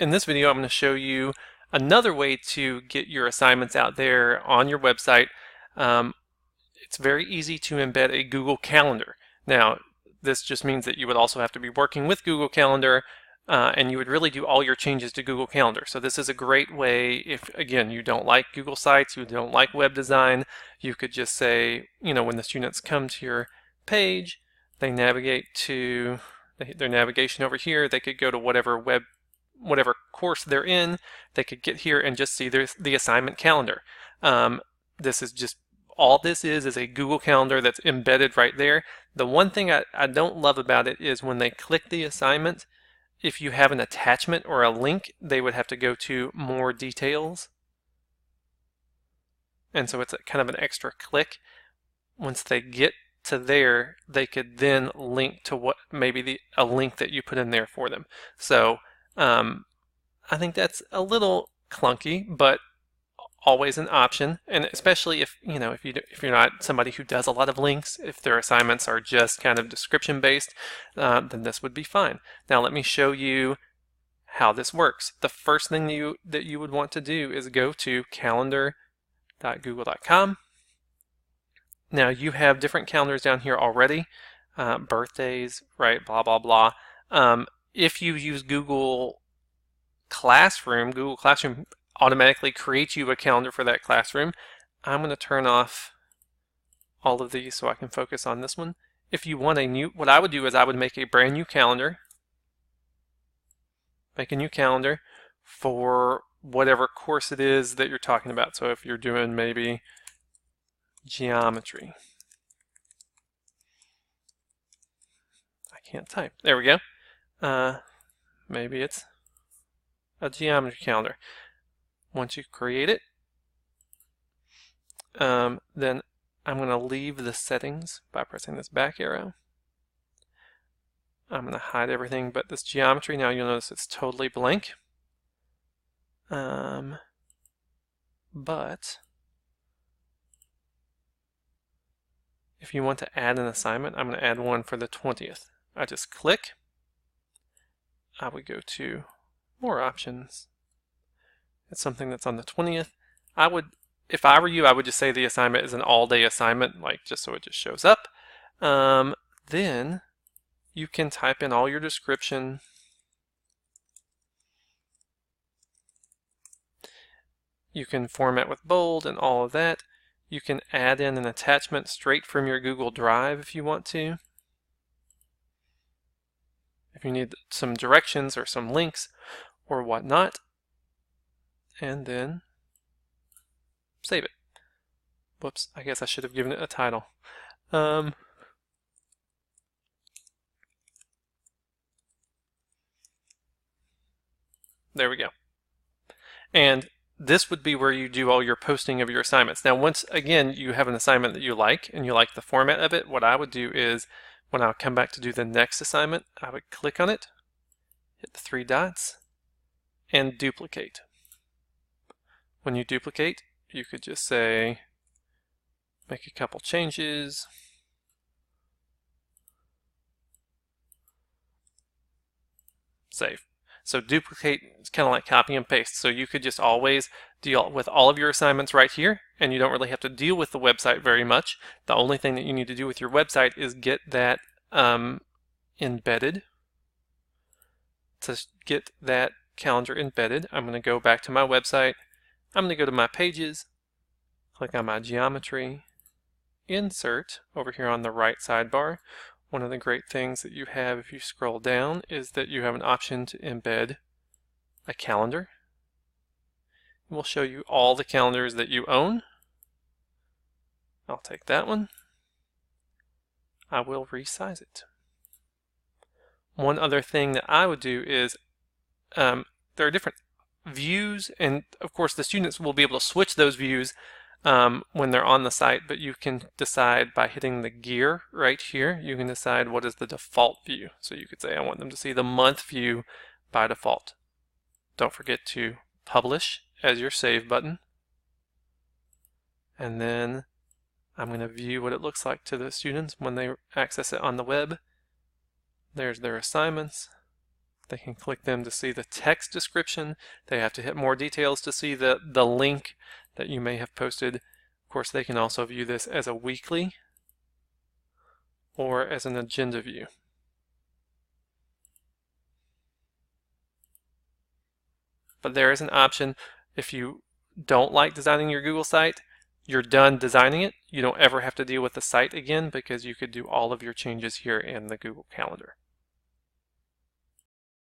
In this video, I'm going to show you another way to get your assignments out there on your website. It's very easy to embed a Google Calendar. Now, this just means that you would also have to be working with Google Calendar, and you would really do all your changes to Google Calendar. So this is a great way if, again, you don't like Google Sites, you don't like web design, you could just say, when the students come to your page, they navigate to their navigation over here, they could go to whatever course they're in, they could get here and just see the assignment calendar. This is just all this is a Google Calendar that's embedded right there. The one thing I don't love about it is when they click the assignment, if you have an attachment or a link, they would have to go to more details. And so it's kind of an extra click. Once they get to there, they could then link to a link that you put in there for them. So I think that's a little clunky, but always an option. And especially if you're not somebody who does a lot of links, if their assignments are just kind of description based, then this would be fine. Now let me show you how this works. The first thing that you would want to do is go to calendar.google.com. Now you have different calendars down here already, birthdays, right, blah, blah, blah. If you use Google Classroom automatically creates you a calendar for that classroom. I'm going to turn off all of these so I can focus on this one. If you want what I would do is I would make a brand new calendar. Make a new calendar for whatever course it is that you're talking about. So if you're doing maybe geometry. I can't type. There we go. Maybe it's a geometry calendar. Once you create it, then I'm going to leave the settings by pressing this back arrow. I'm going to hide everything but this geometry. Now you'll notice it's totally blank. But if you want to add an assignment, I'm going to add one for the 20th. I just click. I would go to more options. It's something that's on the 20th. If I were you, I would just say the assignment is an all-day assignment, just so it just shows up. Then you can type in all your description. You can format with bold and all of that. You can add in an attachment straight from your Google Drive if you want to. If you need some directions or some links or whatnot. And then save it. Whoops, I guess I should have given it a title. There we go. And this would be where you do all your posting of your assignments. Now, once again you have an assignment that you like and you like the format of it, what I would do is when I come back to do the next assignment, I would click on it, hit the 3 dots, and duplicate. When you duplicate, you could just say, make a couple changes. Save. So duplicate is kind of like copy and paste. So you could just always deal with all of your assignments right here, and you don't really have to deal with the website very much. The only thing that you need to do with your website is get that embedded. To get that calendar embedded, I'm going to go back to my website. I'm going to go to my pages, click on my geometry, insert over here on the right sidebar. One of the great things that you have if you scroll down is that you have an option to embed a calendar. It will show you all the calendars that you own. I'll take that one. I will resize it. One other thing that I would do is there are different views, and of course the students will be able to switch those views when they're on the site, but you can decide by hitting the gear right here, you can decide what is the default view. So you could say I want them to see the month view by default. Don't forget to publish as your save button, and then I'm going to view what it looks like to the students when they access it on the web. There's their assignments. They can click them to see the text description. They have to hit more details to see the link that you may have posted. Of course, they can also view this as a weekly or as an agenda view. But there is an option if you don't like designing your Google site, you're done designing it. You don't ever have to deal with the site again because you could do all of your changes here in the Google Calendar.